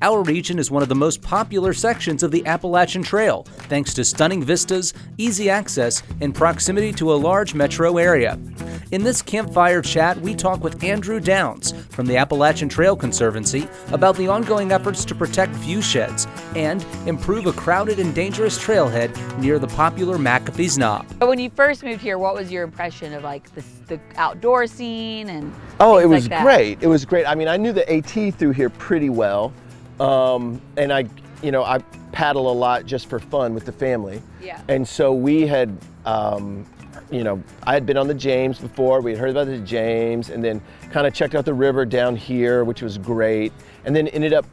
Our region is one of the most popular sections of the Appalachian Trail, thanks to stunning vistas, easy access, and proximity to a large metro area. In this Campfire chat, we talk with Andrew Downs from the Appalachian Trail Conservancy about the ongoing efforts to protect view sheds and improve a crowded and dangerous trailhead near the popular McAfees Knob. But when you first moved here, what was your impression of like the outdoor scene and Oh, it was like that? great. It was great. I mean, I knew the AT through here pretty well, and I paddle a lot just for fun with the family. Yeah. And so we had. I had been on the James before, we had heard about the James, and then kind of checked out the river down here, which was great, and then ended up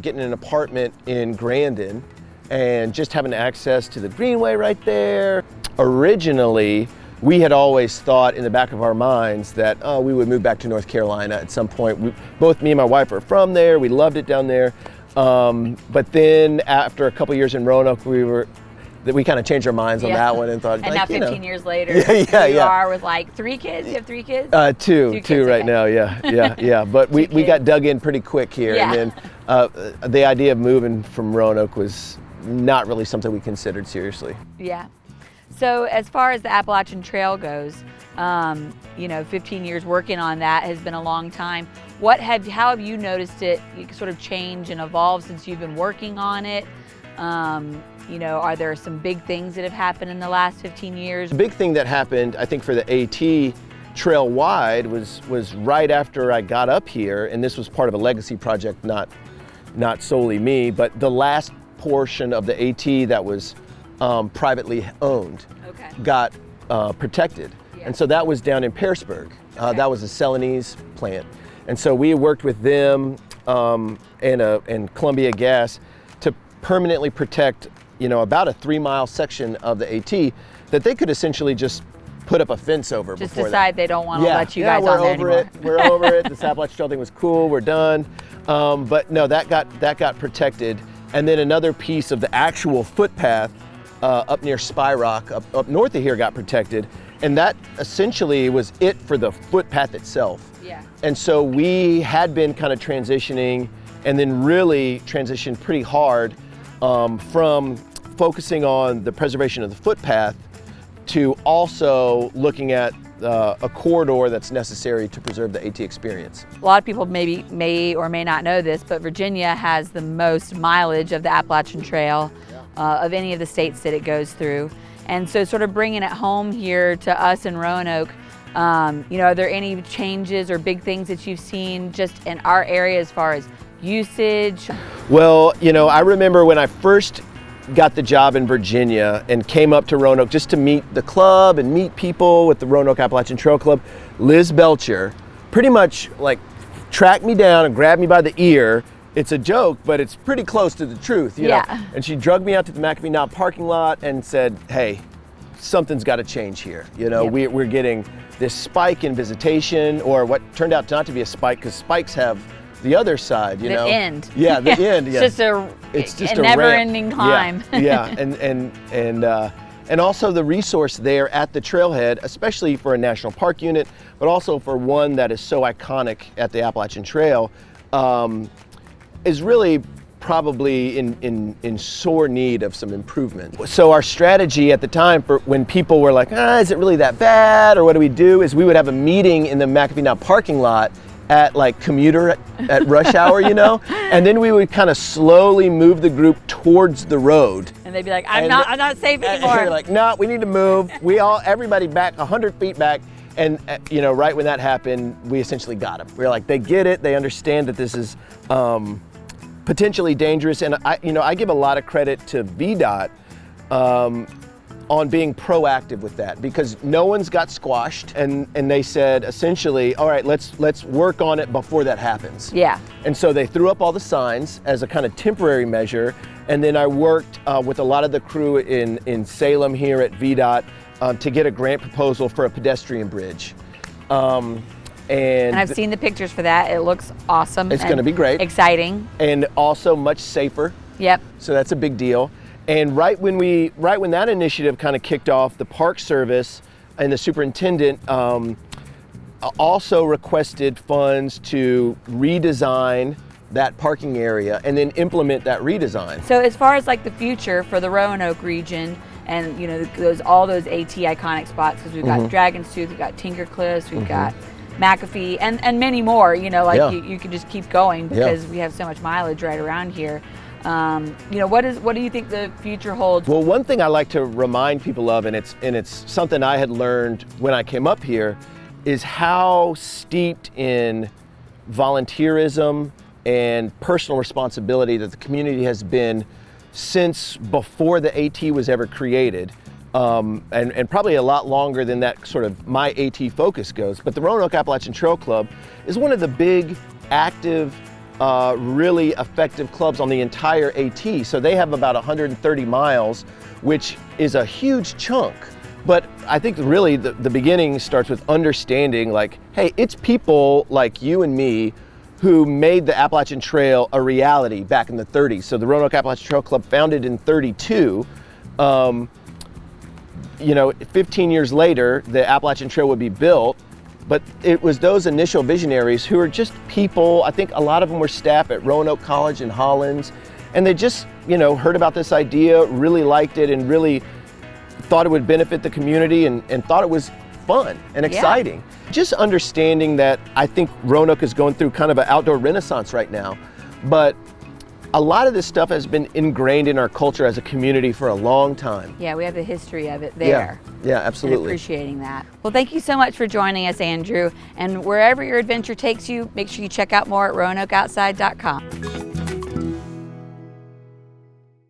getting an apartment in Grandin and just having access to the Greenway right there. Originally, we had always thought in the back of our minds that we would move back to North Carolina at some point. Both me and my wife are from there, we loved it down there, but then after a couple years in Roanoke, we kind of changed our minds on that one and thought, and now 15 years later, you are with like 3 kids. You have 3 kids? Two right now. Yeah. But we got dug in pretty quick here, and then the idea of moving from Roanoke was not really something we considered seriously. Yeah. So as far as the Appalachian Trail goes, 15 years working on that has been a long time. How have you noticed it sort of change and evolve since you've been working on it? Are there some big things that have happened in the last 15 years? The big thing that happened, I think, for the AT trail wide was right after I got up here, and this was part of a legacy project, not solely me, but the last portion of the AT that was privately owned got protected. Yeah. And so that was down in Pearisburg. That was a Celanese plant. And so we worked with them and Columbia Gas to permanently protect about a 3-mile section of the AT that they could essentially just put up a fence over. Just before decide that. They don't want to let you guys on there anymore. We're over it. This Appalachian Trail thing was cool. We're done. But no, that got protected. And then another piece of the actual footpath up near Spy Rock, up north of here, got protected. And that essentially was it for the footpath itself. Yeah. And so we had been kind of transitioning, and then really transitioned pretty hard from focusing on the preservation of the footpath to also looking at a corridor that's necessary to preserve the AT experience. A lot of people may or may not know this, but Virginia has the most mileage of the Appalachian Trail of any of the states that it goes through. And so sort of bringing it home here to us in Roanoke, are there any changes or big things that you've seen just in our area as far as usage? Well, I remember when I first got the job in Virginia and came up to Roanoke just to meet the club and meet people with the Roanoke Appalachian Trail Club, Liz Belcher pretty much like tracked me down and grabbed me by the ear. It's a joke, but it's pretty close to the truth, you know? And she drugged me out to the McAfee Knob parking lot and said, hey, something's got to change here. We're getting this spike in visitation, or what turned out not to be a spike, because spikes have the other side, the end. Yeah, the end. Yeah. It's just a never-ending climb. And also the resource there at the trailhead, especially for a national park unit, but also for one that is so iconic at the Appalachian Trail, is really probably in sore need of some improvement. So our strategy at the time, for when people were like, is it really that bad, or what do we do, is we would have a meeting in the McAfee Knob parking lot at like commuter at rush hour, and then we would kind of slowly move the group towards the road. And they'd be like, I'm not safe anymore. And you're like, no, we need to move. Everybody back 100 feet back. And right when that happened, we essentially got them. We were like, they get it. They understand that this is potentially dangerous. And I give a lot of credit to VDOT on being proactive with that, because no one's got squashed, and they said essentially, all right, let's work on it before that happens. Yeah. And so they threw up all the signs as a kind of temporary measure, and then I worked with a lot of the crew in Salem here at VDOT to get a grant proposal for a pedestrian bridge. And I've seen the pictures for that. It looks awesome. It's going to be great. Exciting. And also much safer. Yep. So that's a big deal. And right when that initiative kind of kicked off, the Park Service and the superintendent also requested funds to redesign that parking area and then implement that redesign. So as far as like the future for the Roanoke region, and you know, all those AT iconic spots, because we've got Dragon's Tooth, we've got Tinker Cliffs, we've got McAfee, and many more, you know, like you can just keep going because we have so much mileage right around here. You know, what do you think the future holds? Well, one thing I like to remind people of, and it's something I had learned when I came up here, is how steeped in volunteerism and personal responsibility that the community has been since before the AT was ever created, and probably a lot longer than that sort of my AT focus goes. But the Roanoke Appalachian Trail Club is one of the big, active, really effective clubs on the entire AT. So they have about 130 miles, which is a huge chunk. But I think really the beginning starts with understanding, like, hey, it's people like you and me who made the Appalachian Trail a reality back in the 30s. So the Roanoke Appalachian Trail Club, founded in 32, you know, 15 years later, the Appalachian Trail would be built, but it was those initial visionaries who were just people. I think a lot of them were staff at Roanoke College in Hollins, and they just, you know, heard about this idea, really liked it, and really thought it would benefit the community, and thought it was fun and exciting. Just understanding that I think Roanoke is going through kind of an outdoor renaissance right now, but a lot of this stuff has been ingrained in our culture as a community for a long time. Yeah, we have the history of it there. Yeah, absolutely. And appreciating that. Well, thank you so much for joining us, Andrew. And wherever your adventure takes you, make sure you check out more at RoanokeOutside.com.